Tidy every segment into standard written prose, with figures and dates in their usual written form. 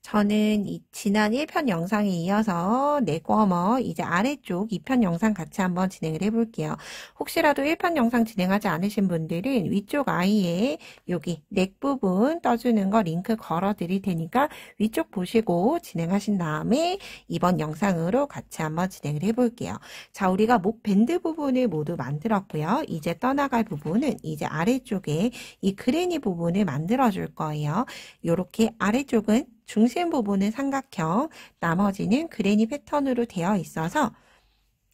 저는 지난 1편 영상에 이어서 네꺼머 이제 아래쪽 2편 영상 같이 한번 진행을 해볼게요. 혹시라도 1편 영상 진행하지 않으신 분들은 위쪽 아이에 여기 넥 부분 떠주는 거 링크 걸어 드릴 테니까 위쪽 보시고 진행하신 다음에 이번 영상으로 같이 한번 진행을 해볼게요. 자, 우리가 목 밴드 부분을 모두 만들었고요. 이제 떠나갈 부분은 이제 아래쪽에 이 그레니 부분을 만들어 줄 거예요. 이렇게 아래쪽은 중심 부분은 삼각형, 나머지는 그레니 패턴으로 되어 있어서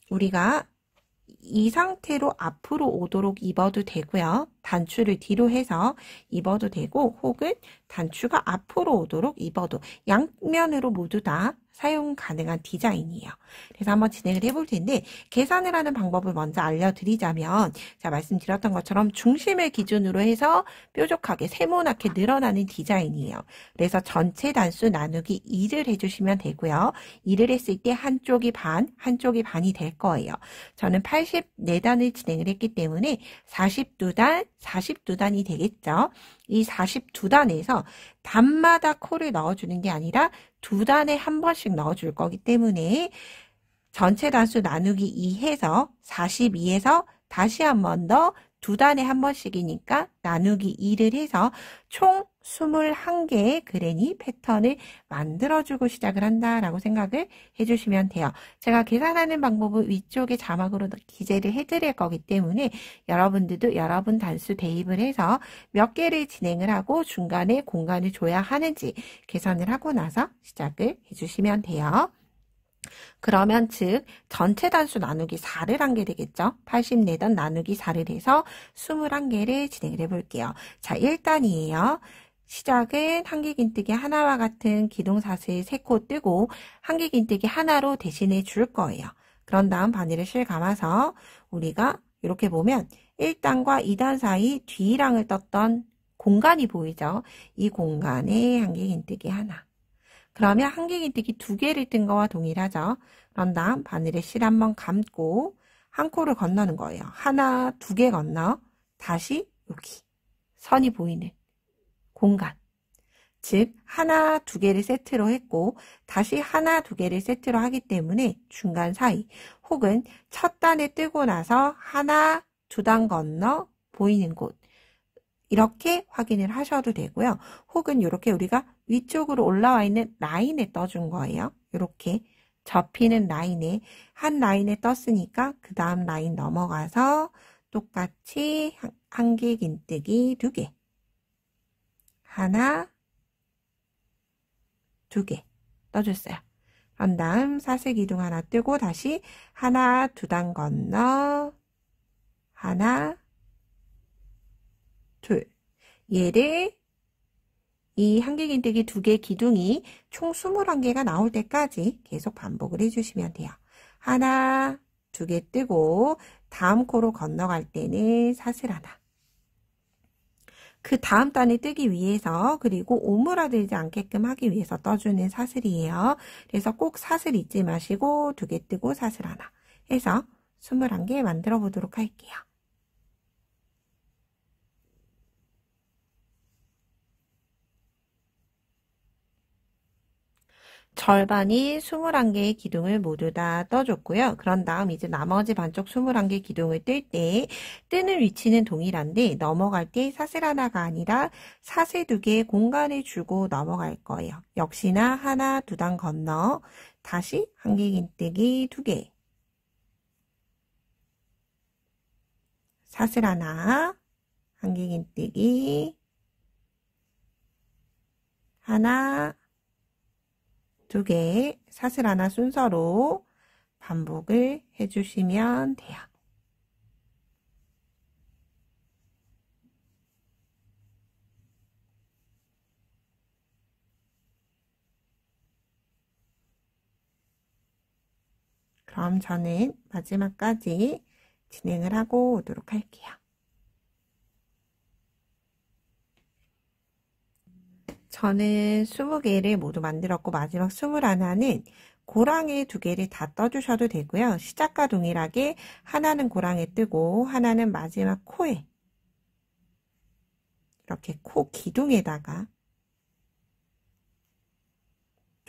우리가 이 상태로 앞으로 오도록 입어도 되고요. 단추를 뒤로 해서 입어도 되고 혹은 단추가 앞으로 오도록 입어도 양면으로 모두 다 사용 가능한 디자인이에요. 그래서 한번 진행을 해볼 텐데 계산을 하는 방법을 먼저 알려드리자면 제가 말씀드렸던 것처럼 중심을 기준으로 해서 뾰족하게 세모나게 늘어나는 디자인이에요. 그래서 전체 단수 나누기 2를 해주시면 되고요. 2를 했을 때 한쪽이 반, 한쪽이 반이 될 거예요. 저는 84단을 진행을 했기 때문에 42단, 42단이 되겠죠. 이 42단에서 단마다 코를 넣어주는 게 아니라 두 단에 한 번씩 넣어줄 거기 때문에 전체 단수 나누기 2 해서 42에서 다시 한 번 더 두 단에 한 번씩이니까 나누기 2를 해서 총 21개의 그레니 패턴을 만들어주고 시작을 한다라고 생각을 해주시면 돼요. 제가 계산하는 방법은 위쪽에 자막으로 기재를 해드릴 거기 때문에 여러분들도 여러분 단수 대입을 해서 몇 개를 진행을 하고 중간에 공간을 줘야 하는지 계산을 하고 나서 시작을 해주시면 돼요. 그러면 즉 전체 단수 나누기 4를 한 게 되겠죠. 84단 나누기 4를 해서 21개를 진행을 해볼게요. 자, 1단이에요. 시작은 한길긴뜨기 하나와 같은 기둥사슬 3코 뜨고 한길긴뜨기 하나로 대신해 줄 거예요. 그런 다음 바늘을 실 감아서 우리가 이렇게 보면 1단과 2단 사이 뒤랑을 떴던 공간이 보이죠. 이 공간에 한길긴뜨기 하나. 그러면 한길긴뜨기 2개를 뜬 거와 동일하죠. 그런 다음 바늘에 실 한번 감고 한 코를 건너는 거예요. 하나, 2개 건너 다시 여기 선이 보이는 공간. 즉 하나, 2개를 세트로 했고 다시 하나, 2개를 세트로 하기 때문에 중간 사이 혹은 첫 단에 뜨고 나서 하나, 2단 건너 보이는 곳. 이렇게 확인을 하셔도 되고요. 혹은 이렇게 우리가 위쪽으로 올라와 있는 라인에 떠준 거예요. 이렇게 접히는 라인에 한 라인에 떴으니까 그 다음 라인 넘어가서 똑같이 한길긴뜨기 2개. 하나, 2개 떠줬어요. 그런 다음 사슬기둥 하나 뜨고 다시 하나, 2단 건너 하나, 둘. 얘를 이 한길긴뜨기 2개 기둥이 총 21개가 나올 때까지 계속 반복을 해주시면 돼요. 하나, 2개 뜨고 다음 코로 건너갈 때는 사슬 하나. 그 다음 단에 뜨기 위해서 그리고 오므라들지 않게끔 하기 위해서 떠주는 사슬이에요. 그래서 꼭 사슬 잊지 마시고 2개 뜨고 사슬 하나 해서 21개 만들어 보도록 할게요. 절반이 21개의 기둥을 모두 다 떠줬고요. 그런 다음 이제 나머지 반쪽 21개 기둥을 뜰 때 뜨는 위치는 동일한데 넘어갈 때 사슬 하나가 아니라 사슬 2개의 공간을 주고 넘어갈 거예요. 역시나 하나, 2단 건너 다시 한길긴뜨기 2개 사슬 하나 한길긴뜨기 하나 2개 사슬 하나 순서로 반복을 해주시면 돼요. 그럼 저는 마지막까지 진행을 하고 오도록 할게요. 저는 20개를 모두 만들었고 마지막 21는 고랑에 2개를 다 떠주셔도 되고요. 시작과 동일하게 하나는 고랑에 뜨고 하나는 마지막 코에 이렇게 코 기둥에다가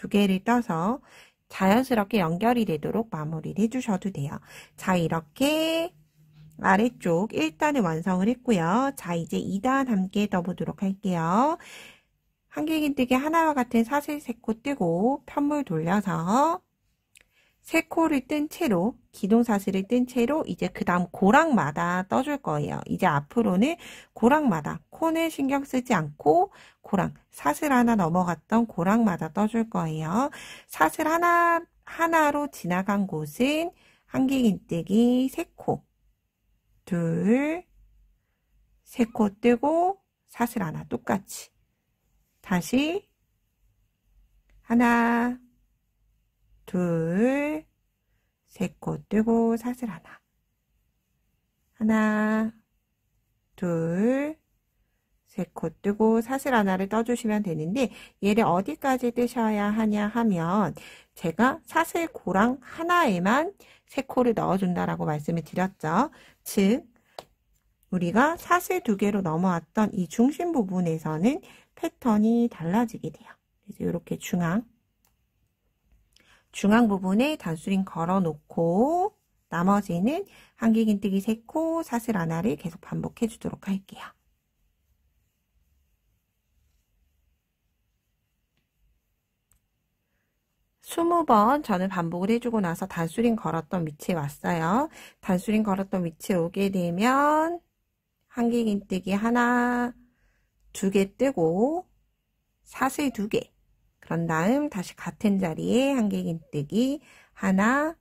2개를 떠서 자연스럽게 연결이 되도록 마무리를 해주셔도 돼요. 자, 이렇게 아래쪽 1단을 완성을 했고요. 자, 이제 2단 함께 떠보도록 할게요. 한길긴뜨기 하나와 같은 사슬 3코 뜨고 편물 돌려서 3코를 뜬 채로 기둥사슬을 뜬 채로 이제 그 다음 고랑마다 떠줄 거예요. 이제 앞으로는 고랑마다 코는 신경 쓰지 않고 고랑 사슬 하나 넘어갔던 고랑마다 떠줄 거예요. 사슬 하나로 지나간 곳은 한길긴뜨기 3코 둘 3코 뜨고 사슬 하나 똑같이 다시 하나 둘 3코 뜨고 사슬 하나 둘 3코 뜨고 사슬 하나를 떠주시면 되는데 얘를 어디까지 뜨셔야 하냐 하면 제가 사슬 고랑 하나에만 3코를 넣어준다라고 말씀을 드렸죠. 즉 우리가 사슬 2개로 넘어왔던 이 중심 부분에서는 패턴이 달라지게 돼요. 그래서 이렇게 중앙 부분에 단수링 걸어 놓고 나머지는 한길긴뜨기 3코 사슬 하나를 계속 반복해 주도록 할게요. 스무 번 저는 반복을 해주고 나서 단수링 걸었던 위치에 왔어요. 단수링 걸었던 위치에 오게 되면 한길긴뜨기 하나 2개 뜨고 사슬 2개 그런 다음 다시 같은 자리에 한길긴뜨기 하나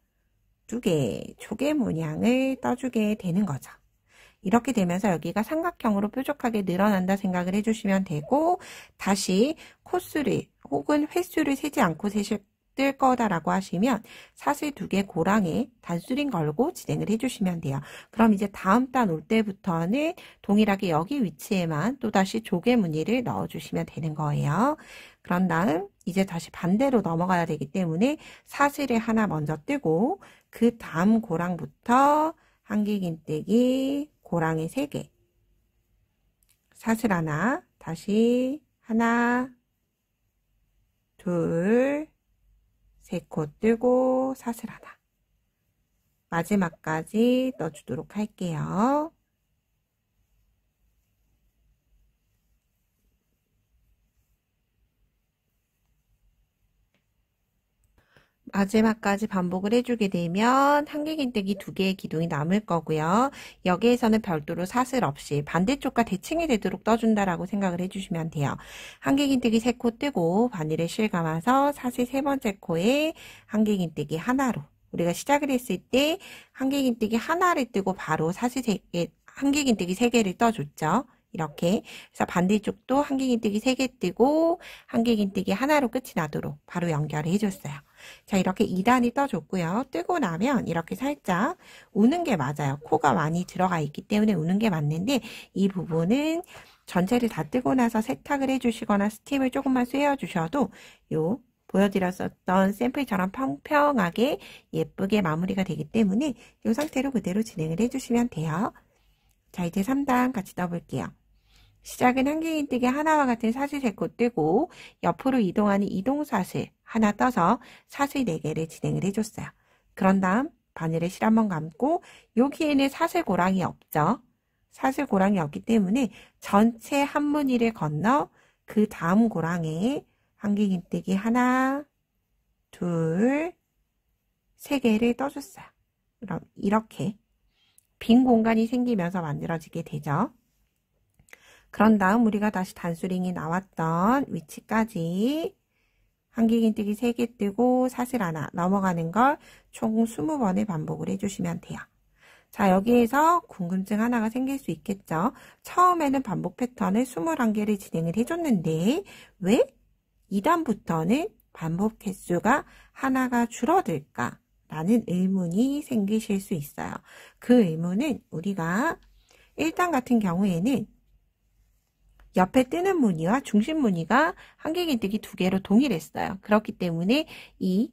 2개 조개 문양을 떠주게 되는 거죠. 이렇게 되면서 여기가 삼각형으로 뾰족하게 늘어난다 생각을 해주시면 되고 다시 코수를 혹은 횟수를 세지 않고 뜰 거다라고 하시면 사슬 2개 고랑에 단수링 걸고 진행을 해주시면 돼요. 그럼 이제 다음 단 올 때부터는 동일하게 여기 위치에만 또다시 조개 무늬를 넣어주시면 되는 거예요. 그런 다음 이제 다시 반대로 넘어가야 되기 때문에 사슬을 하나 먼저 뜨고 그 다음 고랑부터 한길긴뜨기 고랑에 3개 사슬 하나 다시 하나 둘 3코 뜨고 사슬 하나 마지막까지 넣어주도록 할게요. 마지막까지 반복을 해주게 되면 한길긴뜨기 2개의 기둥이 남을 거고요. 여기에서는 별도로 사슬 없이 반대쪽과 대칭이 되도록 떠준다라고 생각을 해주시면 돼요. 한길긴뜨기 3코 뜨고 바늘에 실 감아서 사슬 3번째 코에 한길긴뜨기 하나로 우리가 시작을 했을 때 한길긴뜨기 하나를 뜨고 바로 사슬 3개, 한길긴뜨기 3개를 떠줬죠. 이렇게 그래서 반대쪽도 한길긴뜨기 3개 뜨고 한길긴뜨기 하나로 끝이 나도록 바로 연결을 해줬어요. 자, 이렇게 2단이 떠줬고요. 뜨고 나면 이렇게 살짝 우는 게 맞아요. 코가 많이 들어가 있기 때문에 우는 게 맞는데 이 부분은 전체를 다 뜨고 나서 세탁을 해주시거나 스팀을 조금만 쐬어주셔도 요 보여드렸었던 샘플처럼 평평하게 예쁘게 마무리가 되기 때문에 이 상태로 그대로 진행을 해주시면 돼요. 자, 이제 3단 같이 떠볼게요. 시작은 한길긴뜨기 하나와 같은 사슬 3코 뜨고 옆으로 이동하는 이동사슬 하나 떠서 사슬 4개를 진행을 해줬어요. 그런 다음 바늘에 실 한번 감고 여기에는 사슬 고랑이 없죠. 사슬 고랑이 없기 때문에 전체 한 무늬를 건너 그 다음 고랑에 한길긴뜨기 하나, 둘, 3개를 떠줬어요. 그럼 이렇게 빈 공간이 생기면서 만들어지게 되죠. 그런 다음 우리가 다시 단수링이 나왔던 위치까지 한길긴뜨기 3개 뜨고 사슬 하나 넘어가는 걸 총 20번을 반복을 해주시면 돼요. 자, 여기에서 궁금증 하나가 생길 수 있겠죠. 처음에는 반복 패턴을 21개를 진행을 해줬는데 왜 2단부터는 반복 횟수가 하나가 줄어들까? 라는 의문이 생기실 수 있어요. 그 의문은 우리가 1단 같은 경우에는 옆에 뜨는 무늬와 중심 무늬가 한길긴뜨기 2개로 동일했어요. 그렇기 때문에 이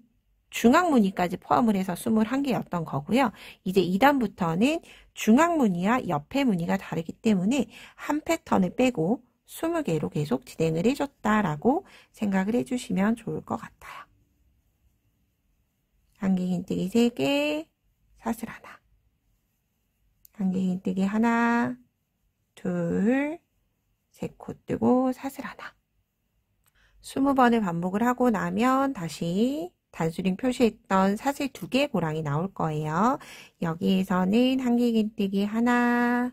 중앙 무늬까지 포함을 해서 21개였던 거고요. 이제 2단부터는 중앙 무늬와 옆에 무늬가 다르기 때문에 한 패턴을 빼고 20개로 계속 진행을 해줬다라고 생각을 해주시면 좋을 것 같아요. 한길긴뜨기 3개, 사슬 하나. 한길긴뜨기 하나, 둘, 셋 코 뜨고 사슬 하나. 20번을 반복을 하고 나면 다시 단수링 표시했던 사슬 2개 고랑이 나올 거예요. 여기에서는 한길긴뜨기 하나,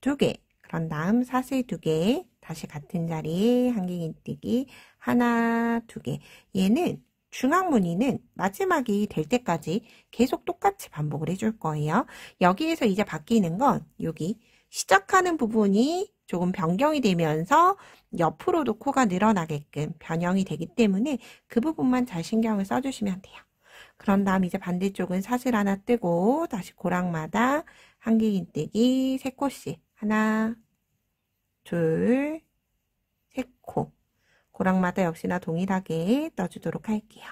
2개. 그런 다음 사슬 2개. 다시 같은 자리에 한길긴뜨기 하나, 2개. 얘는 중앙무늬는 마지막이 될 때까지 계속 똑같이 반복을 해줄 거예요. 여기에서 이제 바뀌는 건 여기 시작하는 부분이 조금 변경이 되면서 옆으로도 코가 늘어나게끔 변형이 되기 때문에 그 부분만 잘 신경을 써주시면 돼요. 그런 다음 이제 반대쪽은 사슬 하나 뜨고 다시 고랑마다 한길긴뜨기 3코씩 하나, 둘, 3코. 고랑마다 역시나 동일하게 떠주도록 할게요.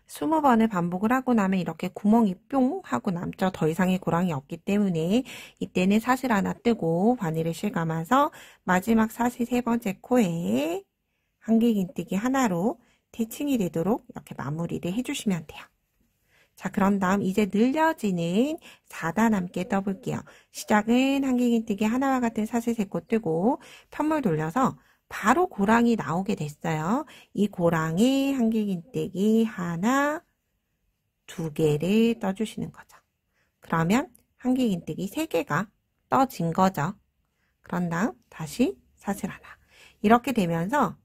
스무 번을 반복을 하고 나면 이렇게 구멍이 뿅 하고 남죠. 더 이상의 고랑이 없기 때문에 이때는 사슬 하나 뜨고 바늘을 실감아서 마지막 사슬 3번째 코에 한길긴뜨기 하나로 대칭이 되도록 이렇게 마무리를 해주시면 돼요. 자, 그런 다음 이제 늘려지는 4단 함께 떠볼게요. 시작은 한길긴뜨기 하나와 같은 사슬 3코 뜨고 편물 돌려서 바로 고랑이 나오게 됐어요. 이 고랑에 한길긴뜨기 하나, 2개를 떠주시는 거죠. 그러면 한길긴뜨기 3개가 떠진 거죠. 그런 다음 다시 사슬 하나. 이렇게 되면서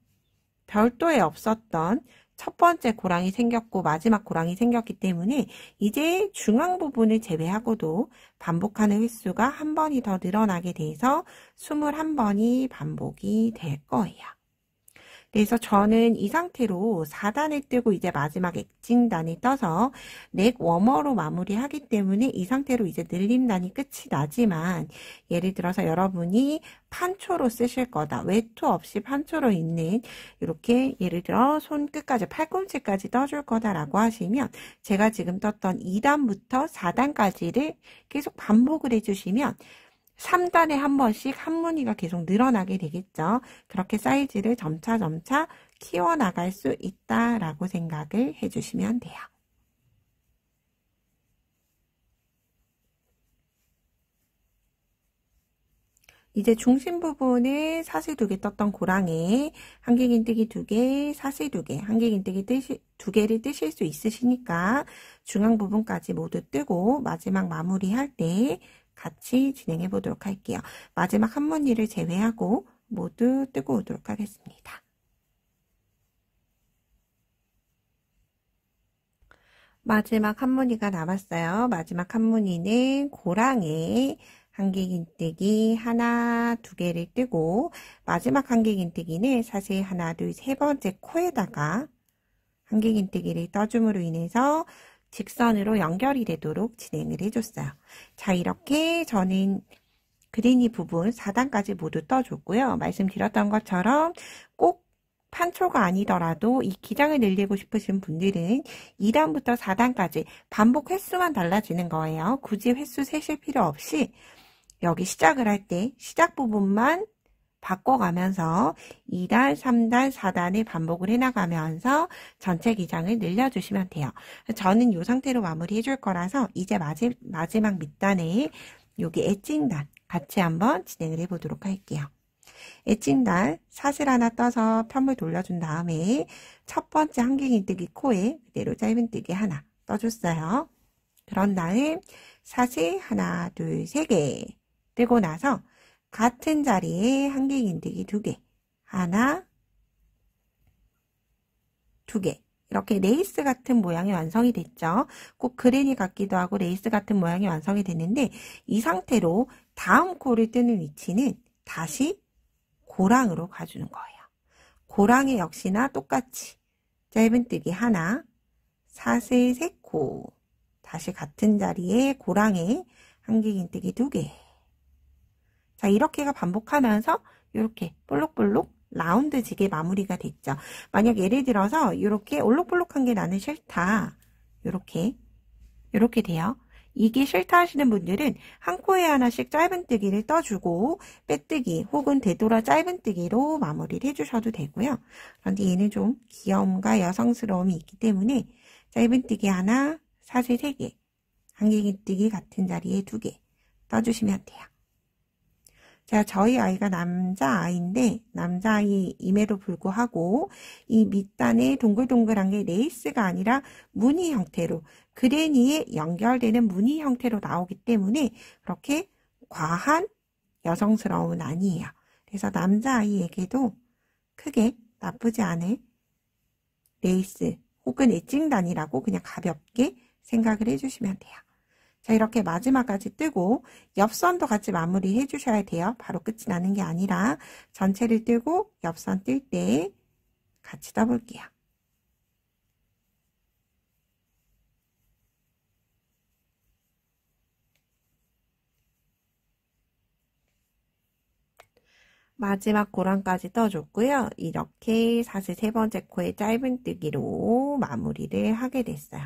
별도에 없었던 첫 번째 고랑이 생겼고 마지막 고랑이 생겼기 때문에 이제 중앙 부분을 제외하고도 반복하는 횟수가 한 번이 더 늘어나게 돼서 21번이 반복이 될 거예요. 그래서 저는 이 상태로 4단을 뜨고 이제 마지막 엣징단을 떠서 넥 워머로 마무리하기 때문에 이 상태로 이제 늘림단이 끝이 나지만 예를 들어서 여러분이 판초로 쓰실 거다. 외투 없이 판초로 있는 이렇게 예를 들어 손끝까지 팔꿈치까지 떠줄 거다라고 하시면 제가 지금 떴던 2단부터 4단까지를 계속 반복을 해주시면 3단에 한 번씩 한 무늬가 계속 늘어나게 되겠죠. 그렇게 사이즈를 점차 키워나갈 수 있다라고 생각을 해주시면 돼요. 이제 중심 부분을 사슬 2개 떴던 고랑에 한길긴뜨기 2개, 사슬 2개, 한길긴뜨기 2개를 뜨실 수 있으시니까 중앙 부분까지 모두 뜨고 마지막 마무리할 때 같이 진행해 보도록 할게요. 마지막 한 무늬를 제외하고 모두 뜨고 오도록 하겠습니다. 마지막 한 무늬가 남았어요. 마지막 한 무늬는 고랑에 한길긴뜨기 하나, 2개를 뜨고 마지막 한길긴뜨기는 사실 하나, 둘, 3번째 코에다가 한길긴뜨기를 떠줌으로 인해서 직선으로 연결이 되도록 진행을 해줬어요. 자, 이렇게 저는 그린이 부분 4단까지 모두 떠줬고요. 말씀드렸던 것처럼 꼭 판초가 아니더라도 이 기장을 늘리고 싶으신 분들은 2단부터 4단까지 반복 횟수만 달라지는 거예요. 굳이 횟수 세실 필요 없이 여기 시작을 할 때 시작 부분만 바꿔가면서 2단, 3단, 4단을 반복을 해나가면서 전체 기장을 늘려주시면 돼요. 저는 이 상태로 마무리 해줄 거라서 이제 마지막 밑단에 여기 엣징단 같이 한번 진행을 해보도록 할게요. 엣징단 사슬 하나 떠서 편물 돌려준 다음에 첫 번째 한길긴뜨기 코에 그대로 짧은뜨기 하나 떠줬어요. 그런 다음 사슬 하나, 둘, 3개 뜨고 나서 같은 자리에 한길긴뜨기 2개, 하나, 2개. 이렇게 레이스 같은 모양이 완성이 됐죠. 꼭 그레니 같기도 하고 레이스 같은 모양이 완성이 됐는데 이 상태로 다음 코를 뜨는 위치는 다시 고랑으로 가주는 거예요. 고랑에 역시나 똑같이 짧은뜨기 하나, 사슬 3코, 다시 같은 자리에 고랑에 한길긴뜨기 2개. 자, 이렇게가 반복하면서 이렇게 볼록볼록 라운드지게 마무리가 됐죠. 만약 예를 들어서 이렇게 올록볼록한 게 나는 싫다. 이렇게 돼요. 이게 싫다 하시는 분들은 한 코에 하나씩 짧은뜨기를 떠주고 빼뜨기 혹은 되돌아 짧은뜨기로 마무리를 해주셔도 되고요. 그런데 얘는 좀 귀여움과 여성스러움이 있기 때문에 짧은뜨기 하나, 사슬 3개, 한길긴뜨기 같은 자리에 2개 떠주시면 돼요. 자, 저희 아이가 남자아이인데 남자아이임에도 불구하고 이 밑단에 동글동글한 게 레이스가 아니라 무늬 형태로 그레니에 연결되는 무늬 형태로 나오기 때문에 그렇게 과한 여성스러움은 아니에요. 그래서 남자아이에게도 크게 나쁘지 않은 레이스 혹은 엣징단이라고 그냥 가볍게 생각을 해주시면 돼요. 자, 이렇게 마지막까지 뜨고 옆선도 같이 마무리 해주셔야 돼요. 바로 끝이 나는 게 아니라 전체를 뜨고 옆선 뜰 때 같이 떠볼게요. 마지막 고랑까지 떠줬고요. 이렇게 사슬 3번째 코에 짧은뜨기로 마무리를 하게 됐어요.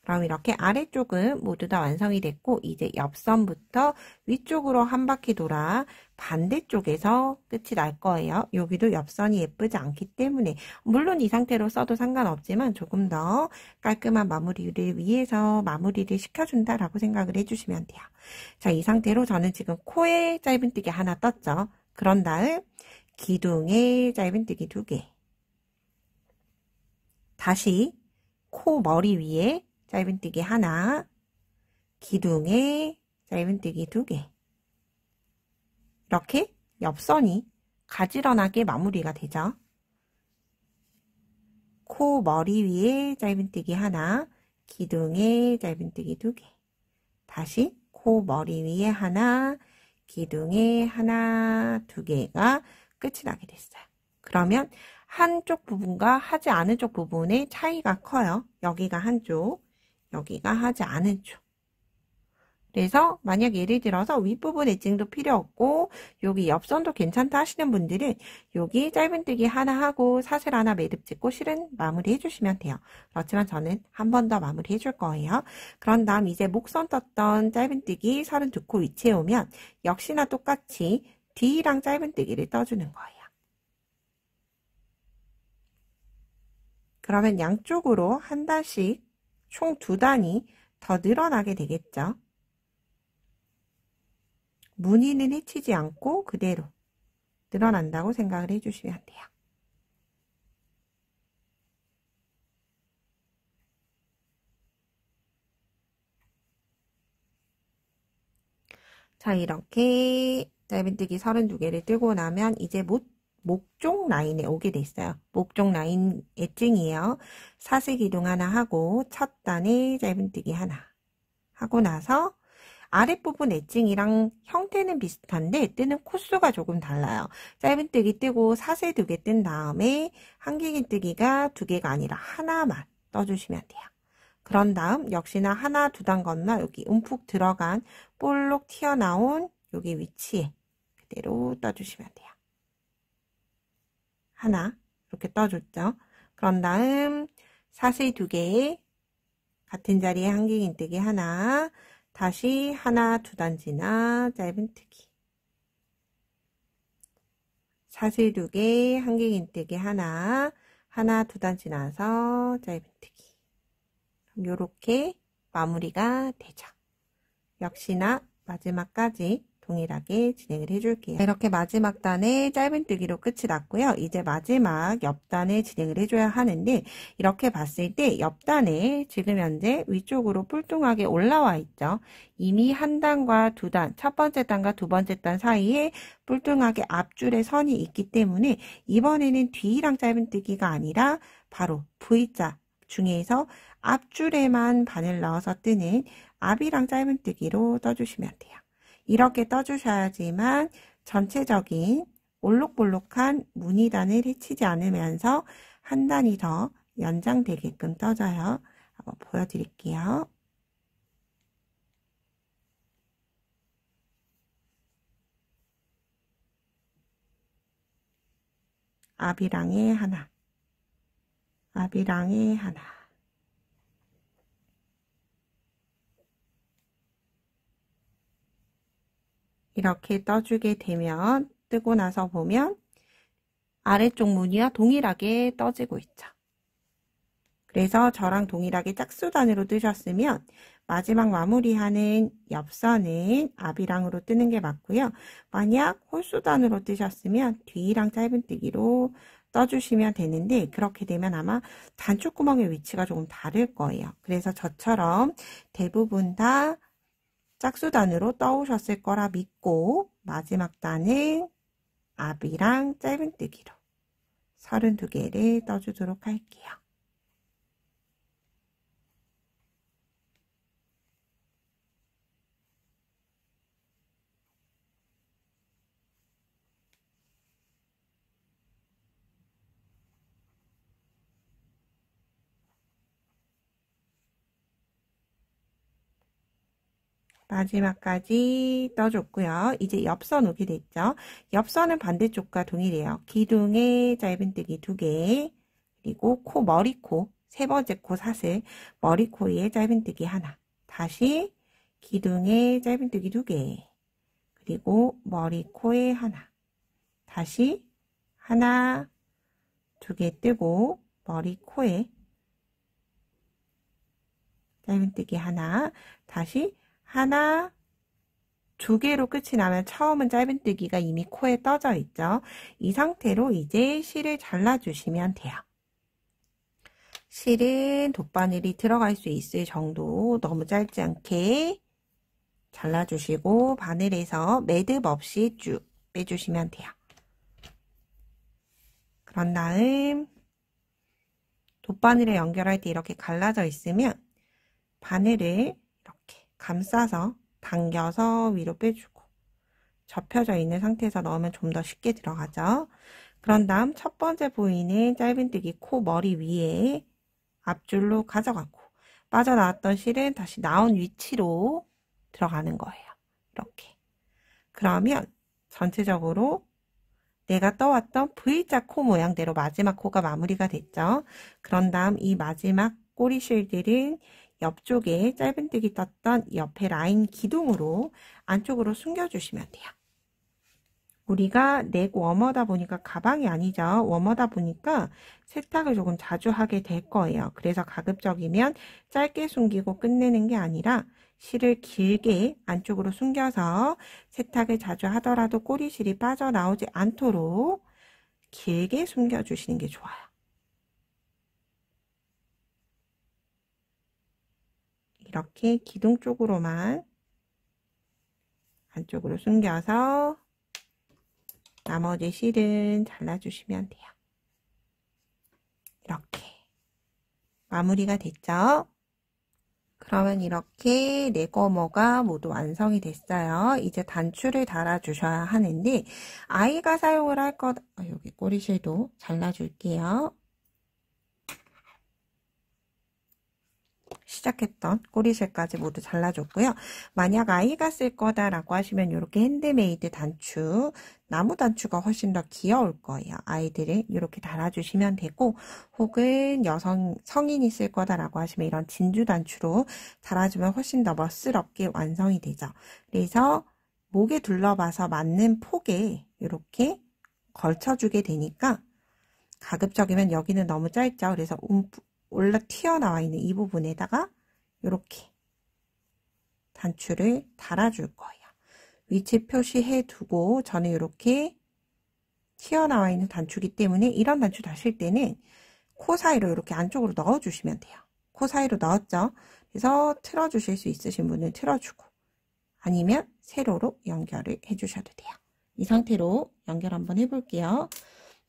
그럼 이렇게 아래쪽은 모두 다 완성이 됐고 이제 옆선부터 위쪽으로 한 바퀴 돌아 반대쪽에서 끝이 날 거예요. 여기도 옆선이 예쁘지 않기 때문에 물론 이 상태로 써도 상관없지만 조금 더 깔끔한 마무리를 위해서 마무리를 시켜준다라고 생각을 해주시면 돼요. 자, 이 상태로 저는 지금 코에 짧은뜨기 하나 떴죠. 그런 다음 기둥에 짧은뜨기 2개, 다시 코 머리 위에 짧은뜨기 하나, 기둥에 짧은뜨기 2개. 이렇게 옆선이 가지런하게 마무리가 되죠. 코 머리 위에 짧은뜨기 하나, 기둥에 짧은뜨기 2개. 다시 코 머리 위에 하나, 기둥에 하나, 2개가 끝이 나게 됐어요. 그러면 한쪽 부분과 하지 않은 쪽 부분의 차이가 커요. 여기가 한쪽, 여기가 하지 않은 쪽. 그래서 만약 예를 들어서 윗부분 엣징도 필요 없고 여기 옆선도 괜찮다 하시는 분들은 여기 짧은뜨기 하나 하고 사슬 하나 매듭 짓고 실은 마무리 해주시면 돼요. 그렇지만 저는 한 번 더 마무리 해줄 거예요. 그런 다음 이제 목선 떴던 짧은뜨기 32코 위치에 오면 역시나 똑같이 뒤랑 짧은뜨기를 떠주는 거예요. 그러면 양쪽으로 한 단씩 총 2단이 더 늘어나게 되겠죠. 무늬는 해치지 않고 그대로 늘어난다고 생각을 해주시면 돼요. 자, 이렇게 짧은뜨기 32개를 뜨고 나면 이제 목쪽 라인에 오게 됐어요. 목쪽 라인 엣징이에요. 사슬 기둥 하나 하고 첫 단에 짧은뜨기 하나 하고 나서 아랫부분 엣징이랑 형태는 비슷한데 뜨는 코수가 조금 달라요. 짧은뜨기 뜨고 사슬 2개 뜬 다음에 한길긴뜨기가 2개가 아니라 하나만 떠주시면 돼요. 그런 다음 역시나 하나 2단 건너 여기 움푹 들어간 볼록 튀어나온 여기 위치에 그대로 떠주시면 돼요. 하나 이렇게 떠줬죠. 그런 다음 사슬 2개에 같은 자리에 한길긴뜨기 하나, 다시 하나 2단 지나 짧은뜨기, 사슬 2개, 한길긴뜨기 하나, 하나 2단 지나서 짧은뜨기. 요렇게 마무리가 되죠. 역시나 마지막까지 동일하게 진행을 해줄게요. 이렇게 마지막 단에 짧은뜨기로 끝이 났고요. 이제 마지막 옆단에 진행을 해줘야 하는데 이렇게 봤을 때 옆단에 지금 현재 위쪽으로 뿔뚱하게 올라와 있죠. 이미 한 단과 2단, 첫 번째 단과 2번째 단 사이에 뿔뚱하게 앞줄에 선이 있기 때문에 이번에는 뒤랑 짧은뜨기가 아니라 바로 V자 중에서 앞줄에만 바늘 넣어서 뜨는 앞이랑 짧은뜨기로 떠주시면 돼요. 이렇게 떠주셔야지만 전체적인 올록볼록한 무늬단을 해치지 않으면서 한 단이 더 연장되게끔 떠져요. 한번 보여드릴게요. 앞이랑에 하나, 앞이랑에 하나, 이렇게 떠주게 되면 뜨고 나서 보면 아래쪽 무늬와 동일하게 떠지고 있죠. 그래서 저랑 동일하게 짝수단으로 뜨셨으면 마지막 마무리하는 옆선은 앞이랑으로 뜨는 게 맞고요. 만약 홀수단으로 뜨셨으면 뒤랑 짧은뜨기로 떠주시면 되는데 그렇게 되면 아마 단추구멍의 위치가 조금 다를 거예요. 그래서 저처럼 대부분 다 짝수단으로 떠오셨을 거라 믿고 마지막 단은 앞이랑 짧은뜨기로 32개를 떠주도록 할게요. 마지막까지 떠줬고요. 이제 옆선 오게 됐죠. 옆선은 반대쪽과 동일해요. 기둥에 짧은뜨기 2개, 그리고 코 머리코, 세 번째 코 사슬, 머리코에 짧은뜨기 하나, 다시 기둥에 짧은뜨기 2개, 그리고 머리코에 하나, 다시 하나, 2개 뜨고 머리코에 짧은뜨기 하나, 다시 하나, 2개로 끝이 나면 처음은 짧은뜨기가 이미 코에 떠져 있죠. 이 상태로 이제 실을 잘라주시면 돼요. 실은 돗바늘이 들어갈 수 있을 정도 너무 짧지 않게 잘라주시고 바늘에서 매듭 없이 쭉 빼주시면 돼요. 그런 다음 돗바늘에 연결할 때 이렇게 갈라져 있으면 바늘을 이렇게 감싸서 당겨서 위로 빼주고 접혀져 있는 상태에서 넣으면 좀 더 쉽게 들어가죠. 그런 다음 첫 번째 보이는 짧은뜨기 코 머리 위에 앞줄로 가져가고 빠져나왔던 실은 다시 나온 위치로 들어가는 거예요. 이렇게. 그러면 전체적으로 내가 떠왔던 V자 코 모양대로 마지막 코가 마무리가 됐죠. 그런 다음 이 마지막 꼬리 실들은 옆쪽에 짧은뜨기 떴던 옆에 라인 기둥으로 안쪽으로 숨겨주시면 돼요. 우리가 넥 워머다 보니까 가방이 아니죠. 워머다 보니까 세탁을 조금 자주 하게 될 거예요. 그래서 가급적이면 짧게 숨기고 끝내는 게 아니라 실을 길게 안쪽으로 숨겨서 세탁을 자주 하더라도 꼬리실이 빠져나오지 않도록 길게 숨겨주시는 게 좋아요. 이렇게 기둥 쪽으로만 안쪽으로 숨겨서 나머지 실은 잘라주시면 돼요. 이렇게 마무리가 됐죠? 그러면 이렇게 네거머가 모두 완성이 됐어요. 이제 단추를 달아주셔야 하는데 아이가 사용을 할 것, 여기 꼬리실도 잘라줄게요. 시작했던 꼬리실까지 모두 잘라줬고요. 만약 아이가 쓸 거다라고 하시면 이렇게 핸드메이드 단추, 나무 단추가 훨씬 더 귀여울 거예요. 아이들을 이렇게 달아주시면 되고 혹은 성인이 쓸 거다라고 하시면 이런 진주 단추로 달아주면 훨씬 더 멋스럽게 완성이 되죠. 그래서 목에 둘러봐서 맞는 폭에 이렇게 걸쳐주게 되니까 가급적이면 여기는 너무 짧죠. 그래서 올라 튀어나와 있는 이 부분에다가 이렇게 단추를 달아줄 거예요. 위치 표시해 두고 저는 이렇게 튀어나와 있는 단추기 때문에 이런 단추 다실 때는 코 사이로 이렇게 안쪽으로 넣어주시면 돼요. 코 사이로 넣었죠. 그래서 틀어주실 수 있으신 분은 틀어주고 아니면 세로로 연결을 해주셔도 돼요. 이 상태로 연결 한번 해볼게요.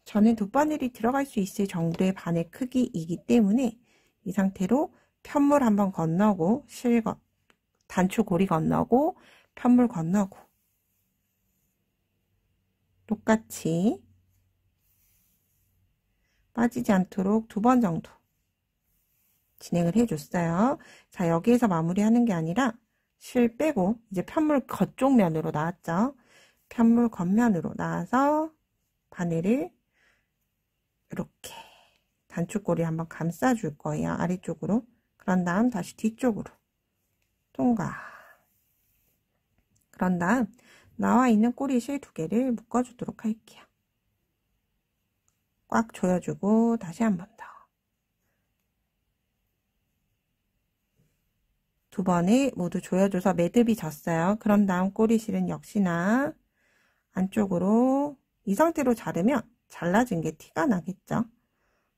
저는 돗바늘이 들어갈 수 있을 정도의 바늘 크기이기 때문에 이 상태로 편물 한번 건너고 단추 고리 건너고 편물 건너고 똑같이 빠지지 않도록 2번 정도 진행을 해줬어요. 자, 여기에서 마무리하는 게 아니라 실 빼고 이제 편물 겉쪽 면으로 나왔죠. 편물 겉면으로 나와서 바늘을 이렇게 단추꼬리 한번 감싸줄 거예요. 아래쪽으로. 그런 다음 다시 뒤쪽으로 통과. 그런 다음 나와 있는 꼬리실 2개를 묶어주도록 할게요. 꽉 조여주고 다시 한 번 더. 2번을 모두 조여줘서 매듭이 졌어요. 그런 다음 꼬리실은 역시나 안쪽으로 이 상태로 자르면 잘라진 게 티가 나겠죠.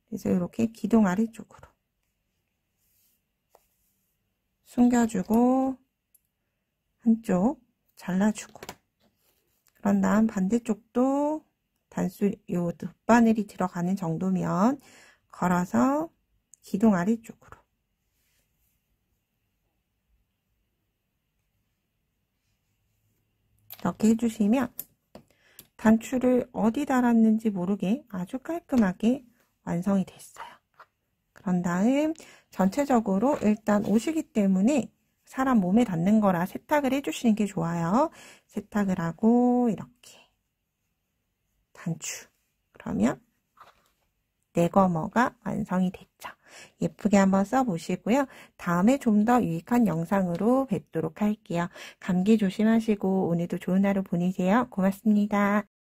그래서 이렇게 기둥 아래쪽으로 숨겨주고 한쪽 잘라주고, 그런 다음 반대쪽도 단수 요 돗바늘이 들어가는 정도면 걸어서 기둥 아래쪽으로 이렇게 해주시면 단추를 어디 달았는지 모르게 아주 깔끔하게 완성이 됐어요. 그런 다음 전체적으로 일단 옷이기 때문에 사람 몸에 닿는 거라 세탁을 해주시는 게 좋아요. 세탁을 하고 이렇게 단추, 그러면 내거머가 완성이 됐죠. 예쁘게 한번 써보시고요. 다음에 좀 더 유익한 영상으로 뵙도록 할게요. 감기 조심하시고 오늘도 좋은 하루 보내세요. 고맙습니다.